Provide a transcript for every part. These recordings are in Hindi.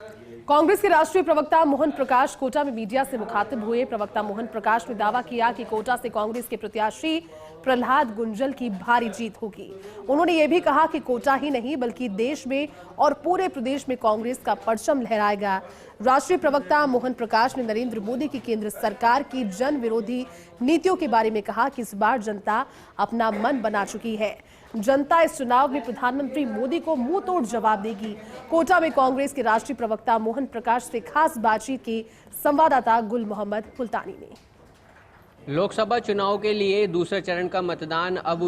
कांग्रेस के राष्ट्रीय प्रवक्ता मोहन प्रकाश कोटा में मीडिया से मुखातिब हुए। प्रवक्ता मोहन प्रकाश ने दावा किया कि कोटा से कांग्रेस के प्रत्याशी प्रहलाद गुंजल की भारी जीत होगी। उन्होंने ये भी कहा कि कोटा ही नहीं बल्कि देश में और पूरे प्रदेश में कांग्रेस का परचम लहराएगा। राष्ट्रीय प्रवक्ता मोहन प्रकाश ने नरेंद्र मोदी की केंद्र सरकार की जन विरोधी नीतियों के बारे में कहा कि इस बार जनता अपना मन बना चुकी है। जनता इस चुनाव में प्रधानमंत्री मोदी को मुंह तोड़ जवाब देगी। कोटा में कांग्रेस के राष्ट्रीय प्रवक्ता मोहन प्रकाश से खास बातचीत की संवाददाता गुल मोहम्मद मुल्तानी ने। लोकसभा चुनाव के लिए दूसरे चरण का मतदान अब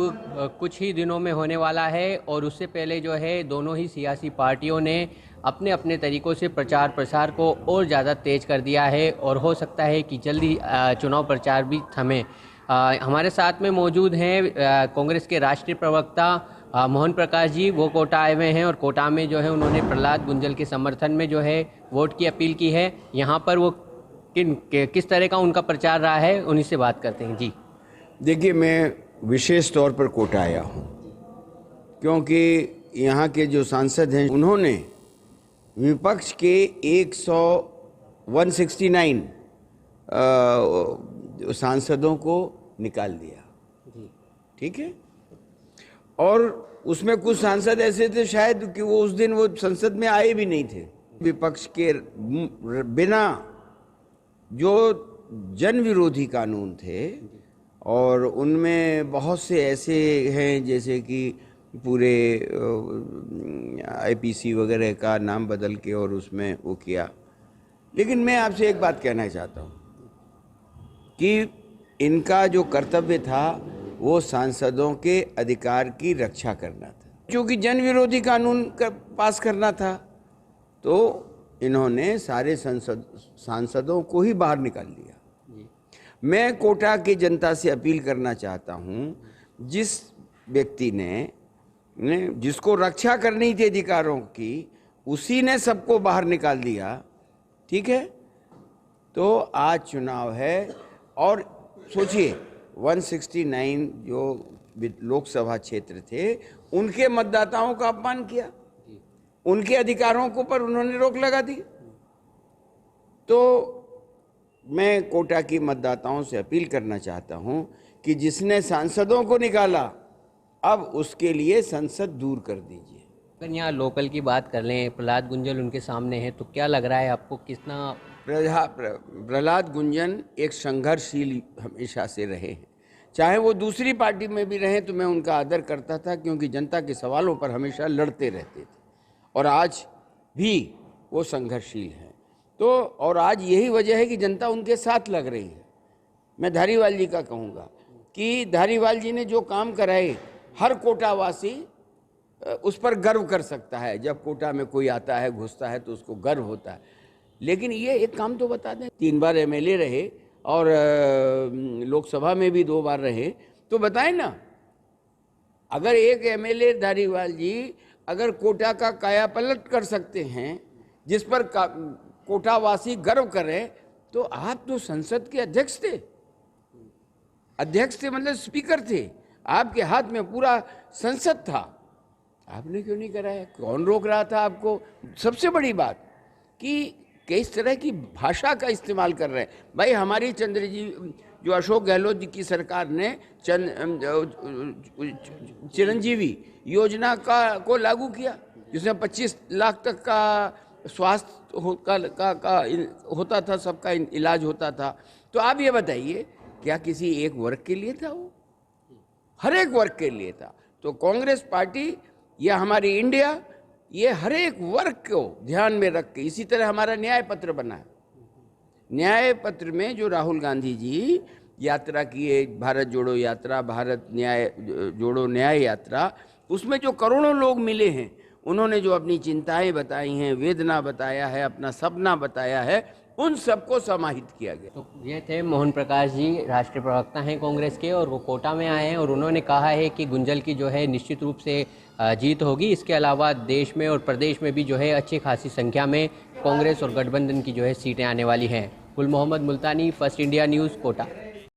कुछ ही दिनों में होने वाला है और उससे पहले जो है दोनों ही सियासी पार्टियों ने अपने अपने तरीकों से प्रचार प्रसार को और ज़्यादा तेज कर दिया है और हो सकता है कि जल्दी चुनाव प्रचार भी थमे। हमारे साथ में मौजूद हैं कांग्रेस के राष्ट्रीय प्रवक्ता मोहन प्रकाश जी। वो कोटा आए हुए हैं और कोटा में जो है उन्होंने प्रहलाद गुंजल के समर्थन में जो है वोट की अपील की है। यहाँ पर वो किस तरह का उनका प्रचार रहा है उन्हीं से बात करते हैं। जी देखिए, मैं विशेष तौर पर कोटा आया हूँ क्योंकि यहाँ के जो सांसद हैं उन्होंने विपक्ष के 169 सांसदों को निकाल दिया। ठीक है, और उसमें कुछ सांसद ऐसे थे शायद कि वो उस दिन वो संसद में आए भी नहीं थे। विपक्ष के बिना जो जन विरोधी कानून थे और उनमें बहुत से ऐसे हैं जैसे कि पूरे आईपीसी वगैरह का नाम बदल के और उसमें वो किया। लेकिन मैं आपसे एक बात कहना चाहता हूँ कि इनका जो कर्तव्य था वो सांसदों के अधिकार की रक्षा करना था। क्योंकि जन विरोधी कानून पास करना था तो इन्होंने सारे सांसदों को ही बाहर निकाल दिया। मैं कोटा की जनता से अपील करना चाहता हूं, जिस व्यक्ति ने जिसको रक्षा करनी थी अधिकारों की उसी ने सबको बाहर निकाल दिया। ठीक है, तो आज चुनाव है और सोचिए 169 जो लोकसभा क्षेत्र थे उनके मतदाताओं का अपमान किया, उनके अधिकारों को पर उन्होंने रोक लगा दी। तो मैं कोटा की मतदाताओं से अपील करना चाहता हूं कि जिसने सांसदों को निकाला अब उसके लिए संसद दूर कर दीजिए। अगर यहाँ लोकल की बात कर लें, प्रहलाद गुंजल उनके सामने है तो क्या लग रहा है आपको कितना? प्रहलाद गुंजन एक संघर्षशील हमेशा से रहे हैं, चाहे वो दूसरी पार्टी में भी रहे तो मैं उनका आदर करता था क्योंकि जनता के सवालों पर हमेशा लड़ते रहते थे और आज भी वो संघर्षशील हैं। तो और आज यही वजह है कि जनता उनके साथ लग रही है। मैं धारीवाल जी का कहूँगा कि धारीवाल जी ने जो काम कराए हर कोटावासी उस पर गर्व कर सकता है। जब कोटा में कोई आता है घुसता है तो उसको गर्व होता है। लेकिन ये एक काम तो बता दें, 3 बार एमएलए रहे और लोकसभा में भी 2 बार रहे, तो बताएं ना, अगर एक एमएलए धारीवाल जी अगर कोटा का कायापलट कर सकते हैं जिस पर कोटावासी गर्व करें, तो आप तो संसद के अध्यक्ष थे। अध्यक्ष थे मतलब स्पीकर थे, आपके हाथ में पूरा संसद था, आपने क्यों नहीं कराया? कौन रोक रहा था आपको? सबसे बड़ी बात कि किस तरह की भाषा का इस्तेमाल कर रहे हैं। भाई हमारी जो अशोक गहलोत जी की सरकार ने चिरंजीवी योजना को लागू किया जिसमें 25 लाख तक का स्वास्थ्य होता था, सबका इलाज होता था। तो आप ये बताइए क्या किसी एक वर्ग के लिए था? वो हर एक वर्ग के लिए था। तो कांग्रेस पार्टी या हमारी इंडिया ये हर एक वर्ग को ध्यान में रख के, इसी तरह हमारा न्याय पत्र बना है। न्याय पत्र में जो राहुल गांधी जी यात्रा किए, भारत जोड़ो यात्रा, भारत न्याय जोड़ो न्याय यात्रा, उसमें जो करोड़ों लोग मिले हैं उन्होंने जो अपनी चिंताएं बताई हैं, वेदना बताया है, अपना सपना बताया है, उन सबको समाहित किया गया। तो ये थे मोहन प्रकाश जी, राष्ट्रीय प्रवक्ता हैं कांग्रेस के और वो कोटा में आए हैं और उन्होंने कहा है कि गुंजल की जो है निश्चित रूप से जीत होगी। इसके अलावा देश में और प्रदेश में भी जो है अच्छी खासी संख्या में कांग्रेस और गठबंधन की जो है सीटें आने वाली हैं। गुल मोहम्मद मुल्तानी, फर्स्ट इंडिया न्यूज़, कोटा।